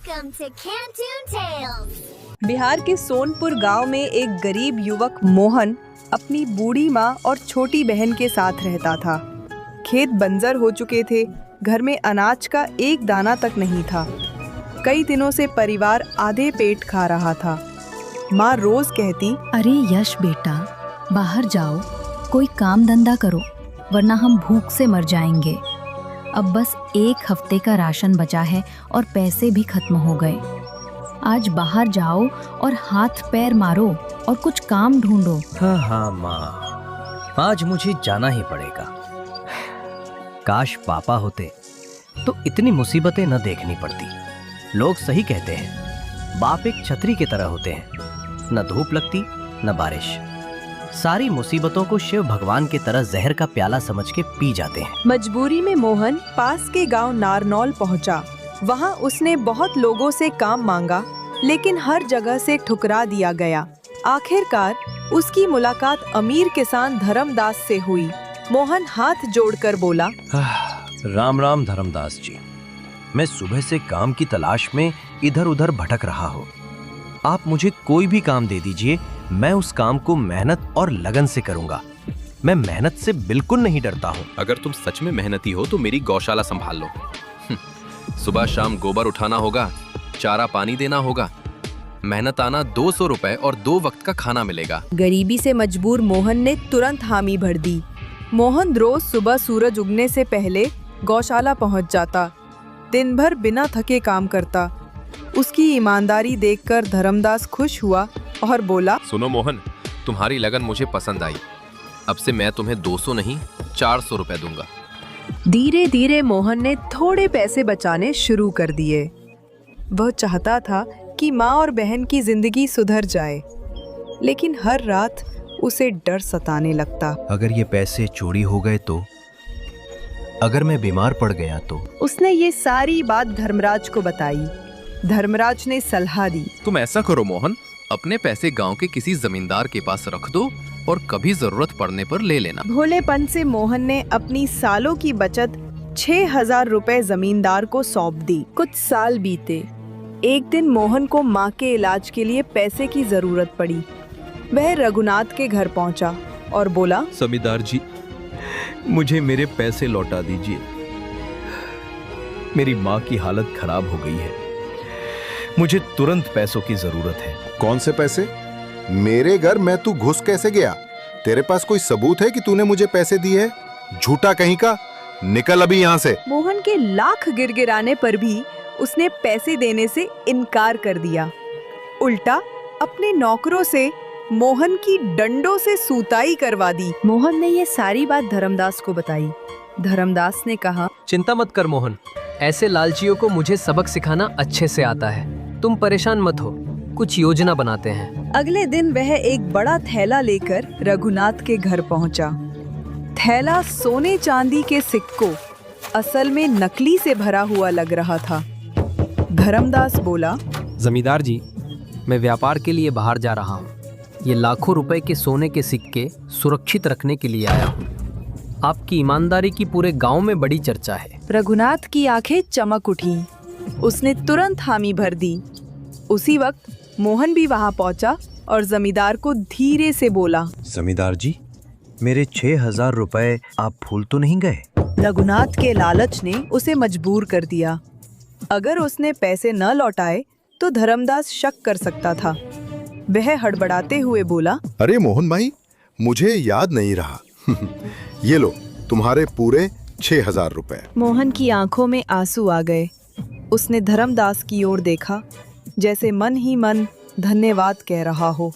Welcome to Cantoon Tales. Bihar के सोनपुर गांव में एक गरीब युवक मोहन अपनी बूढ़ी माँ और छोटी बहन के साथ रहता था। खेत बंजर हो चुके थे, घर में अनाज का एक दाना तक नहीं था। कई दिनों से परिवार आधे पेट खा रहा था। माँ रोज कहती, अरे यश बेटा, बाहर जाओ, कोई काम धंधा करो, वरना हम भूख से मर जाएंगे। अब बस 1 हफ्ते का राशन बचा है और पैसे भी खत्म हो गए। आज बाहर जाओ और हाथ पैर मारो और कुछ काम ढूंढो। हाँ माँ, आज मुझे जाना ही पड़ेगा। काश पापा होते तो इतनी मुसीबतें न देखनी पड़ती। लोग सही कहते हैं, बाप एक छतरी की तरह होते हैं, न धूप लगती न बारिश। सारी मुसीबतों को शिव भगवान की तरह जहर का प्याला समझ के पी जाते हैं। मजबूरी में मोहन पास के गांव नारनौल पहुंचा। वहां उसने बहुत लोगों से काम मांगा, लेकिन हर जगह से ठुकरा दिया गया। आखिरकार उसकी मुलाकात अमीर किसान धर्मदास से हुई। मोहन हाथ जोड़कर बोला, राम राम धर्मदास जी, मैं सुबह से काम की तलाश में इधर उधर भटक रहा हूँ। आप मुझे कोई भी काम दे दीजिए, मैं उस काम को मेहनत और लगन से करूंगा। मैं मेहनत से बिल्कुल नहीं डरता हूँ। अगर तुम सच में मेहनती हो तो मेरी गौशाला संभाल लो। सुबह शाम गोबर उठाना होगा, चारा पानी देना होगा, मेहनत आना 200 रुपए और 2 वक्त का खाना मिलेगा। गरीबी से मजबूर मोहन ने तुरंत हामी भर दी। मोहन रोज सुबह सूरज उगने से पहले गौशाला पहुंच जाता। दिन भर बिना थके काम करता। उसकी ईमानदारी देखकर धर्मदास खुश हुआ और बोला, सुनो मोहन, तुम्हारी लगन मुझे पसंद आई। अब से मैं तुम्हें 200 नहीं 400 रुपए दूंगा। धीरे धीरे मोहन ने थोड़े पैसे बचाने शुरू कर दिए। वह चाहता था कि माँ और बहन की जिंदगी सुधर जाए, लेकिन हर रात उसे डर सताने लगता। अगर ये पैसे चोरी हो गए तो, अगर मैं बीमार पड़ गया तो। उसने ये सारी बात धर्मराज को बताई। धर्मराज ने सलाह दी, तुम ऐसा करो मोहन, अपने पैसे गांव के किसी जमींदार के पास रख दो और कभी जरूरत पड़ने पर ले लेना। भोलेपन से मोहन ने अपनी सालों की बचत 6000 रुपए जमींदार को सौंप दी। कुछ साल बीते। एक दिन मोहन को माँ के इलाज के लिए पैसे की जरूरत पड़ी। वह रघुनाथ के घर पहुंचा और बोला, जमींदार जी, मुझे मेरे पैसे लौटा दीजिए। मेरी माँ की हालत खराब हो गई है, मुझे तुरंत पैसों की जरूरत है। कौन से पैसे? मेरे घर में तू घुस कैसे गया? तेरे पास कोई सबूत है कि तूने मुझे पैसे दिए हैं? झूठा कहीं का, निकल अभी यहाँ से। मोहन के लाख गिड़गिड़ाने पर भी उसने पैसे देने से इनकार कर दिया। उल्टा अपने नौकरों से मोहन की डंडों से सूताई करवा दी। मोहन ने ये सारी बात धर्मदास को बताई। धर्मदास ने कहा, चिंता मत कर मोहन, ऐसे लालचियों को मुझे सबक सिखाना अच्छे से आता है। तुम परेशान मत हो, कुछ योजना बनाते हैं। अगले दिन वह एक बड़ा थैला लेकर रघुनाथ के घर पहुंचा। थैला सोने चांदी के सिक्कों, असल में नकली से भरा हुआ लग रहा था। धर्मदास बोला, जमींदार जी, मैं व्यापार के लिए बाहर जा रहा हूँ। ये लाखों रुपए के सोने के सिक्के सुरक्षित रखने के लिए आया हूँ। आपकी ईमानदारी की पूरे गांव में बड़ी चर्चा है। रघुनाथ की आंखें चमक उठी। उसने तुरंत हामी भर दी। उसी वक्त मोहन भी वहां पहुंचा और जमींदार को धीरे से बोला, जमींदार जी, मेरे 6000 रुपए आप भूल तो नहीं गए? रघुनाथ के लालच ने उसे मजबूर कर दिया। अगर उसने पैसे न लौटाए तो धर्मदास शक कर सकता था। वह हड़बड़ाते हुए बोला, अरे मोहन भाई, मुझे याद नहीं रहा। ये लो तुम्हारे पूरे 6000 रुपए। मोहन की आंखों में आंसू आ गए। उसने धर्मदास की ओर देखा, जैसे मन ही मन धन्यवाद कह रहा हो।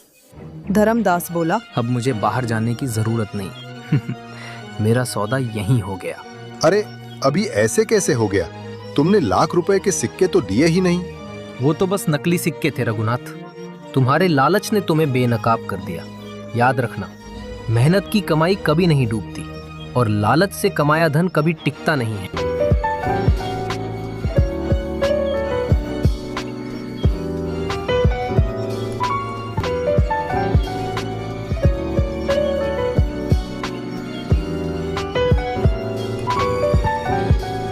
धर्मदास बोला, अब मुझे बाहर जाने की जरूरत नहीं। मेरा सौदा यहीं हो गया। अरे अभी ऐसे कैसे हो गया? तुमने लाख रुपए के सिक्के तो दिए ही नहीं। वो तो बस नकली सिक्के थे रघुनाथ। तुम्हारे लालच ने तुम्हें बेनकाब कर दिया। याद रखना, मेहनत की कमाई कभी नहीं डूबती और लालच से कमाया धन कभी टिकता नहीं है।